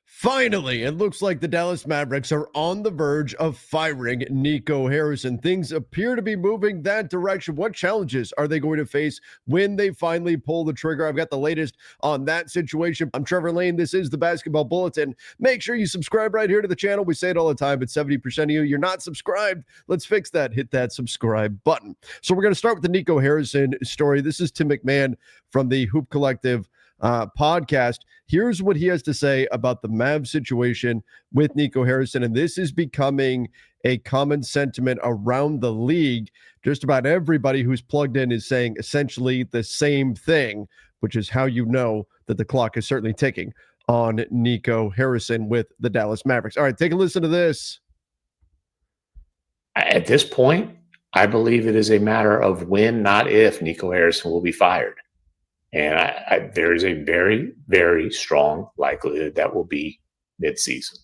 Finally, it looks like the Dallas Mavericks are on the verge of firing Nico Harrison. Things appear to be moving that direction. What challenges are they going to face when they finally pull the trigger? I've got the latest on that situation. I'm Trevor Lane. This is the Basketball Bulletin. Make sure you subscribe right here to the channel. We say it all the time, but 70% of you're not subscribed. Let's fix that. Hit that subscribe button. So we're going to start with the Nico Harrison story. This is Tim McMahon from the Hoop Collective podcast. Here's what he has to say about the Mavs situation with Nico Harrison, and this is becoming a common sentiment around the league. Just about everybody who's plugged in is saying essentially the same thing, which is how you know that the clock is certainly ticking on Nico Harrison with the Dallas Mavericks. All right, take a listen to this. At this point, I believe it is a matter of when, not if, Nico Harrison will be fired. And there is a very, very strong likelihood that will be midseason.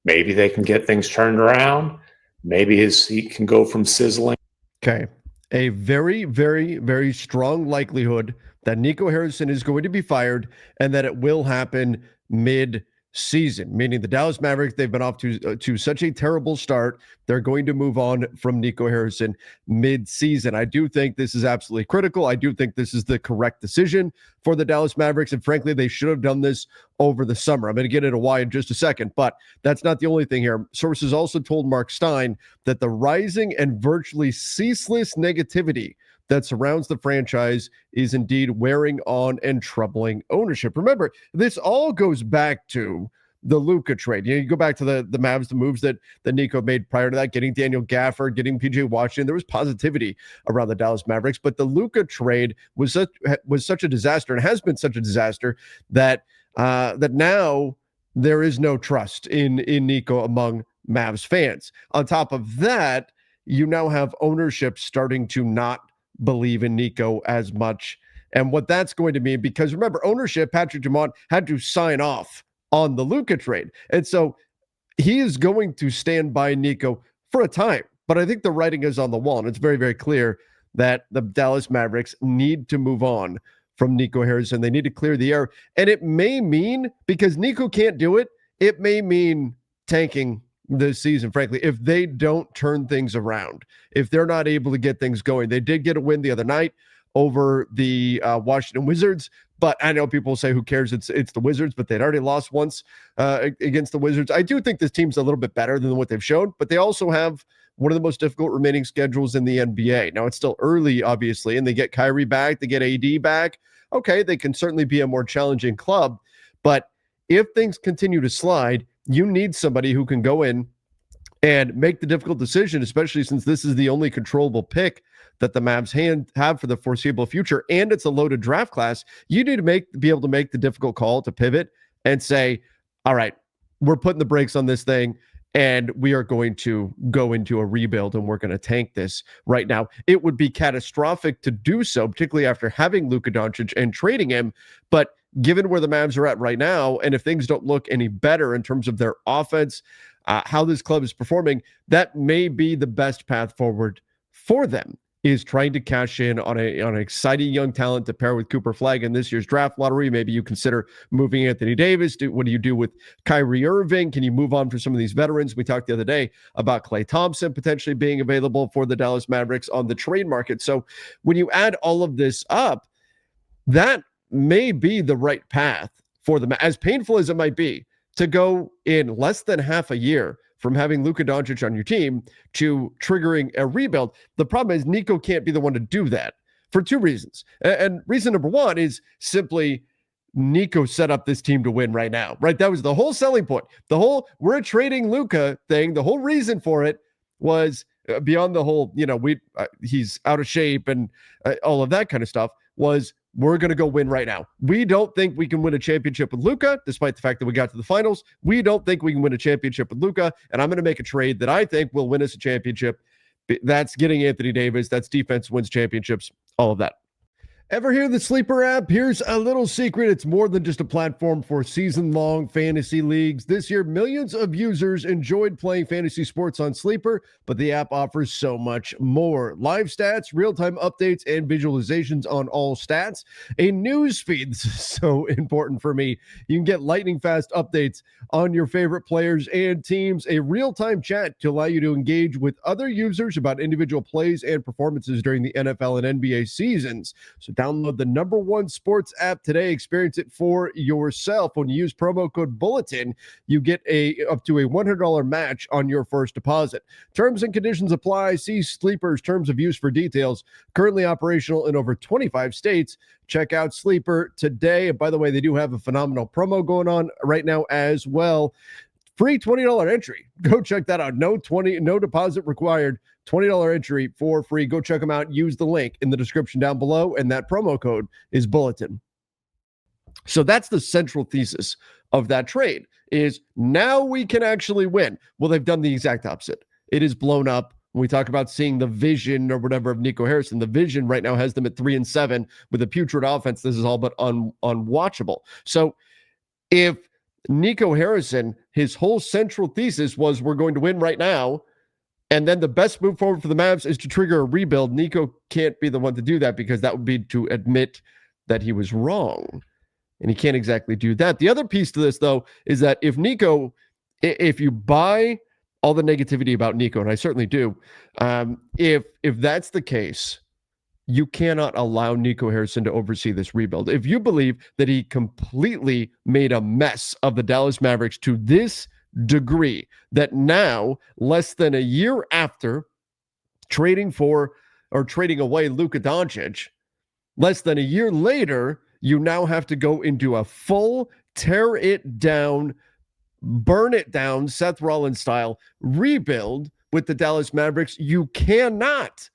Maybe they can get things turned around. Maybe his seat can go from sizzling. Okay. A very, very, very strong likelihood that Nico Harrison is going to be fired and that it will happen mid-season, meaning the Dallas Mavericks, they've been off to such a terrible start. They're going to move on from Nico Harrison mid-season. I do think this is absolutely critical. I do think this is the correct decision for the Dallas Mavericks, and frankly, they should have done this over the summer. I'm going to get into why in just a second, but that's not the only thing here. Sources also told Mark Stein that the rising and virtually ceaseless negativity that surrounds the franchise is indeed wearing on and troubling ownership. Remember, this all goes back to the Luka trade. You go back to the Mavs, the moves that Nico made prior to that, getting Daniel Gafford, getting PJ Washington. There was positivity around the Dallas Mavericks, but the Luka trade was such a disaster and has been such a disaster that now there is no trust in Nico among Mavs fans. On top of that, you now have ownership starting to not believe in Nico as much, and what that's going to mean, because remember, ownership, Patrick Dumont, had to sign off on the Luka trade, and so he is going to stand by Nico for a time. But I think the writing is on the wall, and it's very, very clear that the Dallas Mavericks need to move on from Nico Harrison. They need to clear the air, and it may mean, because Nico can't do it, it may mean tanking this season, frankly, if they don't turn things around, if they're not able to get things going. They did get a win the other night over the Washington Wizards, but I know people say, who cares? It's the Wizards, but they'd already lost once against the Wizards. I do think this team's a little bit better than what they've shown, but they also have one of the most difficult remaining schedules in the NBA. Now, it's still early, obviously, and they get Kyrie back, they get AD back. Okay, they can certainly be a more challenging club, but if things continue to slide, you need somebody who can go in and make the difficult decision, especially since this is the only controllable pick that the Mavs have for the foreseeable future, and it's a loaded draft class. You need to be able to make the difficult call to pivot and say, all right, we're putting the brakes on this thing, and we are going to go into a rebuild, and we're going to tank this right now. It would be catastrophic to do so, particularly after having Luka Doncic and trading him, but given where the Mavs are at right now, and if things don't look any better in terms of their offense, how this club is performing, that may be the best path forward for them, is trying to cash in on an exciting young talent to pair with Cooper Flagg in this year's draft lottery. Maybe you consider moving Anthony Davis. What do you do with Kyrie Irving? Can you move on for some of these veterans? We talked the other day about Klay Thompson potentially being available for the Dallas Mavericks on the trade market. So when you add all of this up, that may be the right path for them, as painful as it might be, to go in less than half a year from having Luka Doncic on your team to triggering a rebuild. The problem is Nico can't be the one to do that for two reasons. And reason number one is simply Nico set up this team to win right now, right? That was the whole selling point. The whole we're trading Luka thing, the whole reason for it was beyond the whole, he's out of shape and all of that kind of stuff, was we're going to go win right now. We don't think we can win a championship with Luka, despite the fact that we got to the finals. We don't think we can win a championship with Luka, and I'm going to make a trade that I think will win us a championship. That's getting Anthony Davis. That's defense wins championships, all of that. Ever hear the Sleeper app? Here's a little secret. It's more than just a platform for season-long fantasy leagues. This year, millions of users enjoyed playing fantasy sports on Sleeper, but the app offers so much more. Live stats, real-time updates, and visualizations on all stats. A news feed, this is so important for me. You can get lightning-fast updates on your favorite players and teams. A real-time chat to allow you to engage with other users about individual plays and performances during the NFL and NBA seasons. So download the #1 sports app today. Experience it for yourself. When you use promo code Bulletin, you get up to a $100 match on your first deposit. Terms and conditions apply. See Sleeper's terms of use for details. Currently operational in over 25 states. Check out Sleeper today. And by the way, they do have a phenomenal promo going on right now as well. Free $20 entry. Go check that out. No deposit required. $20 entry for free. Go check them out. Use the link in the description down below, and that promo code is Bulletin. So that's the central thesis of that trade, is now we can actually win. Well, they've done the exact opposite. It is blown up. When we talk about seeing the vision or whatever of Nico Harrison, the vision right now has them at 3-7 with a putrid offense. This is all but unwatchable. So if Nico Harrison, his whole central thesis was we're going to win right now, and then the best move forward for the Mavs is to trigger a rebuild. Nico can't be the one to do that because that would be to admit that he was wrong. And he can't exactly do that. The other piece to this, though, is that if you buy all the negativity about Nico, and I certainly do, if that's the case, you cannot allow Nico Harrison to oversee this rebuild. If you believe that he completely made a mess of the Dallas Mavericks to this degree, that now, less than a year after trading away Luka Doncic, less than a year later, you now have to go into a full tear it down, burn it down, Seth Rollins style rebuild with the Dallas Mavericks. You cannot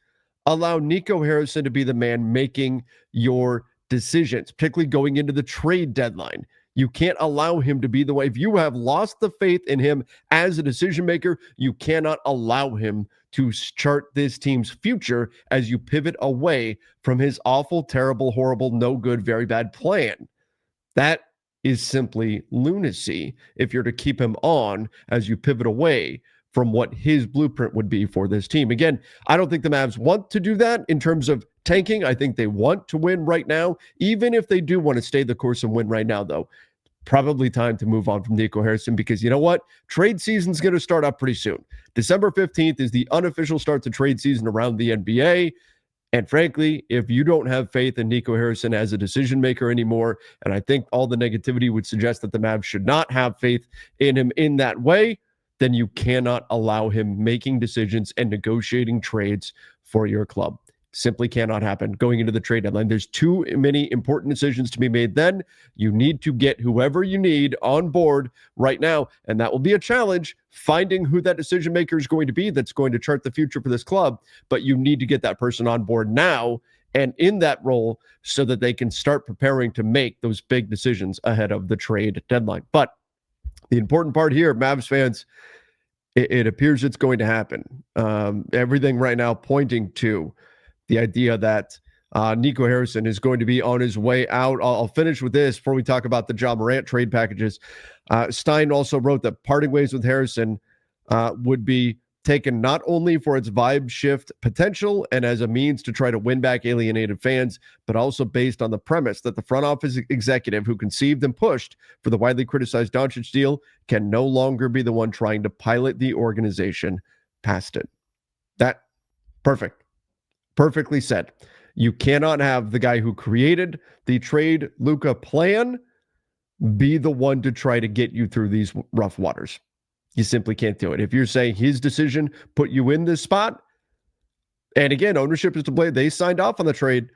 allow Nico Harrison to be the man making your decisions, particularly going into the trade deadline. You can't allow him to be the way. If you have lost the faith in him as a decision maker, you cannot allow him to chart this team's future as you pivot away from his awful, terrible, horrible, no good, very bad plan. That is simply lunacy if you're to keep him on as you pivot away from what his blueprint would be for this team. Again, I don't think the Mavs want to do that in terms of tanking. I think they want to win right now. Even if they do want to stay the course and win right now, though, probably time to move on from Nico Harrison, because you know what? Trade season's going to start up pretty soon. December 15th is the unofficial start to trade season around the NBA. And frankly, if you don't have faith in Nico Harrison as a decision maker anymore, and I think all the negativity would suggest that the Mavs should not have faith in him in that way, then you cannot allow him making decisions and negotiating trades for your club. Simply cannot happen going into the trade deadline. There's too many important decisions to be made then. You need to get whoever you need on board right now, and that will be a challenge, finding who that decision maker is going to be that's going to chart the future for this club. But you need to get that person on board now and in that role so that they can start preparing to make those big decisions ahead of the trade deadline. But the important part here, Mavs fans, it appears it's going to happen. Everything right now pointing to the idea that Nico Harrison is going to be on his way out. I'll finish with this before we talk about the Ja Morant trade packages. Stein also wrote that parting ways with Harrison would be taken not only for its vibe shift potential and as a means to try to win back alienated fans, but also based on the premise that the front office executive who conceived and pushed for the widely criticized Doncic deal can no longer be the one trying to pilot the organization past it. That, perfectly said. You cannot have the guy who created the trade Luka plan be the one to try to get you through these rough waters. You simply can't do it. If you're saying his decision put you in this spot, and again, ownership is to blame. They signed off on the trade,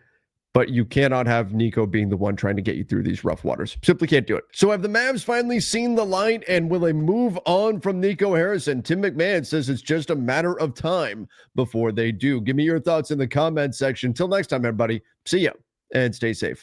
but you cannot have Nico being the one trying to get you through these rough waters. Simply can't do it. So have the Mavs finally seen the light, and will they move on from Nico Harrison? Tim McMahon says it's just a matter of time before they do. Give me your thoughts in the comments section. Until next time, everybody. See ya and stay safe.